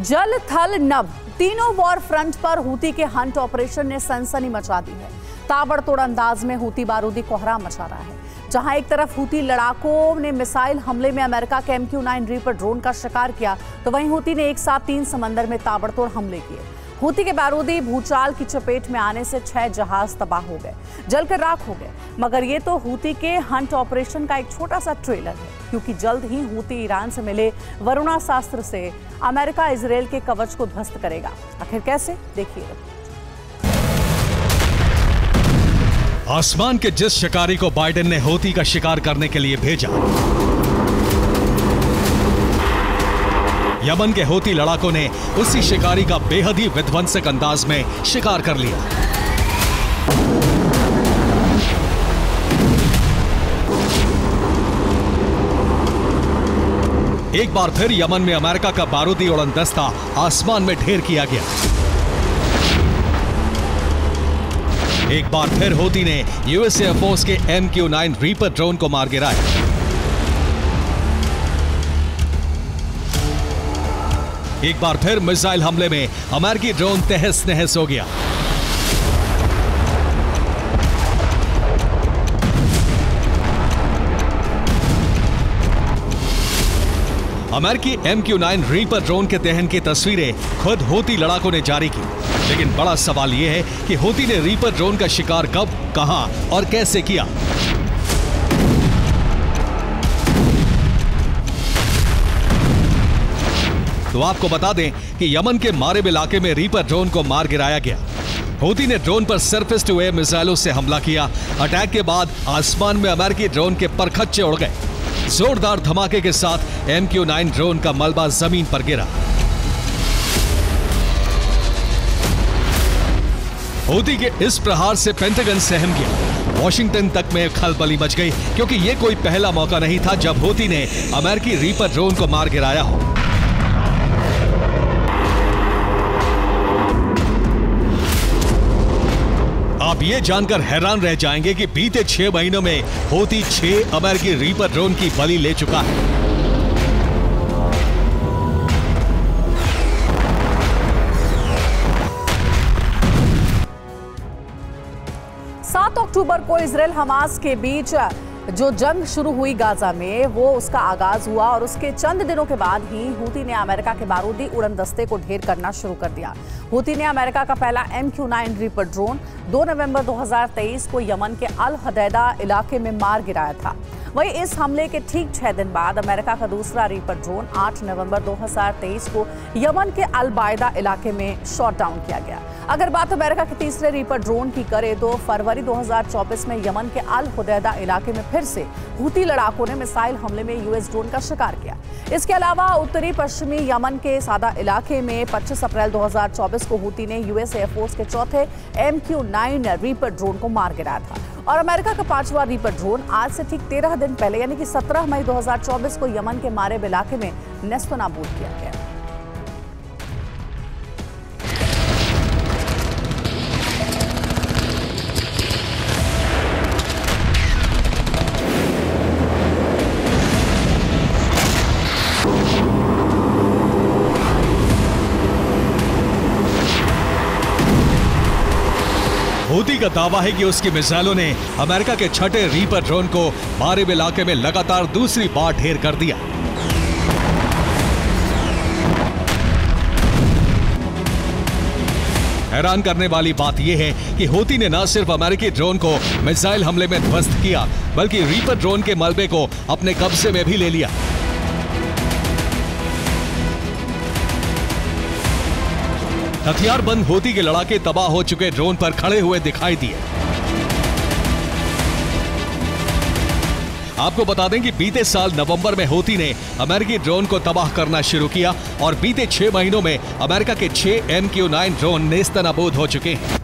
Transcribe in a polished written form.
जल थल नभ तीनों वॉर फ्रंट पर हूती के हंट ऑपरेशन ने सनसनी मचा दी है। ताबड़तोड़ अंदाज में हूती बारूदी कोहराम मचा रहा है। जहां एक तरफ हूती लड़ाकों ने मिसाइल हमले में अमेरिका के MQ-9 रीपर ड्रोन का शिकार किया, तो वहीं हूती ने एक साथ 3 समंदर में ताबड़तोड़ हमले किए। हूती के बारूदी भूचाल की चपेट में आने से 6 जहाज तबाह हो गए, जलकर राख हो गए। मगर ये तो हूती के हंट ऑपरेशन का एक छोटा सा ट्रेलर है, क्योंकि जल्द ही हूती ईरान से मिले वरुणास्त्र से अमेरिका इजरायल के कवच को ध्वस्त करेगा। आखिर कैसे, देखिए। आसमान के जिस शिकारी को बाइडेन ने हूती का शिकार करने के लिए भेजा, यमन के हूती लड़ाकों ने उसी शिकारी का बेहद ही विध्वंसक अंदाज में शिकार कर लिया। एक बार फिर यमन में अमेरिका का बारूदी उड़नदस्ता आसमान में ढेर किया गया। एक बार फिर हूती ने यूएस एयरफोर्स के MQ-9 रीपर ड्रोन को मार गिराया। एक बार फिर मिसाइल हमले में अमेरिकी ड्रोन तहस नहस हो गया। अमेरिकी MQ-9 रीपर ड्रोन के दहन की तस्वीरें खुद हूती लड़ाकों ने जारी की, लेकिन बड़ा सवाल यह है कि हूती ने रीपर ड्रोन का शिकार कब, कहां और कैसे किया। तो आपको बता दें कि यमन के मारेब इलाके में रीपर ड्रोन को मार गिराया गया। हूती ने ड्रोन पर सरफेस टू एयर मिसाइलों से हमला किया। अटैक के बाद आसमान में अमेरिकी ड्रोन के परखच्चे उड़ गए। जोरदार धमाके के साथ MQ-9 ड्रोन का मलबा जमीन पर गिरा। हूती के इस प्रहार से पेंटागन सहम गया। वॉशिंगटन तक में खलबली मच गई, क्योंकि यह कोई पहला मौका नहीं था जब हूती ने अमेरिकी रीपर ड्रोन को मार गिराया हो। आप ये जानकर हैरान रह जाएंगे कि बीते 6 महीनों में हूती 6 अमेरिकी रीपर ड्रोन की बलि ले चुका है। अक्टूबर को इजरायल हमास के बीच जो जंग शुरू हुई गाजा में, वो उसका आगाज हुआ और उसके चंद दिनों के बाद ही हूती ने अमेरिका के बारूदी उड़नदस्ते को ढेर करना शुरू कर दिया। हूती ने अमेरिका का पहला MQ-9 रीपर ड्रोन 2 नवंबर 2023 को यमन के अल हदैदा इलाके में मार गिराया था। वहीं इस हमले के ठीक 6 दिन बाद अमेरिका का दूसरा रीपर ड्रोन 8 नवंबर 2023 को यमन के अल बायदा इलाके में शॉट डाउन किया गया। अगर बात अमेरिका के तीसरे रीपर ड्रोन की करें तो फरवरी 2024 में यमन के अल हुदैदा इलाके में फिर से हूती लड़ाकों ने मिसाइल हमले में US ड्रोन का शिकार किया। इसके अलावा उत्तरी पश्चिमी यमन के सादा इलाके में 25 अप्रैल 2024 को हूती ने US एयरफोर्स के चौथे MQ-9 रीपर ड्रोन को मार गिराया था। और अमेरिका का 5वां रीपर ड्रोन आज से ठीक 13 दिन पहले यानी कि 17 मई 2024 को यमन के मारेब इलाके में नेस्तनाबूद किया गया। हूती का दावा है कि उसकी मिसाइलों ने अमेरिका के 6ठे रीपर ड्रोन को मारेब इलाके में लगातार दूसरी बार ढेर कर दिया। हैरान करने वाली बात यह है कि हूती ने न सिर्फ अमेरिकी ड्रोन को मिसाइल हमले में ध्वस्त किया, बल्कि रीपर ड्रोन के मलबे को अपने कब्जे में भी ले लिया। हथियारबंद हूती के लड़ाके तबाह हो चुके ड्रोन पर खड़े हुए दिखाई दिए। आपको बता दें कि बीते साल नवंबर में हूती ने अमेरिकी ड्रोन को तबाह करना शुरू किया और बीते 6 महीनों में अमेरिका के 6 MQ-9 ड्रोन नेस्तनाबूद हो चुके हैं।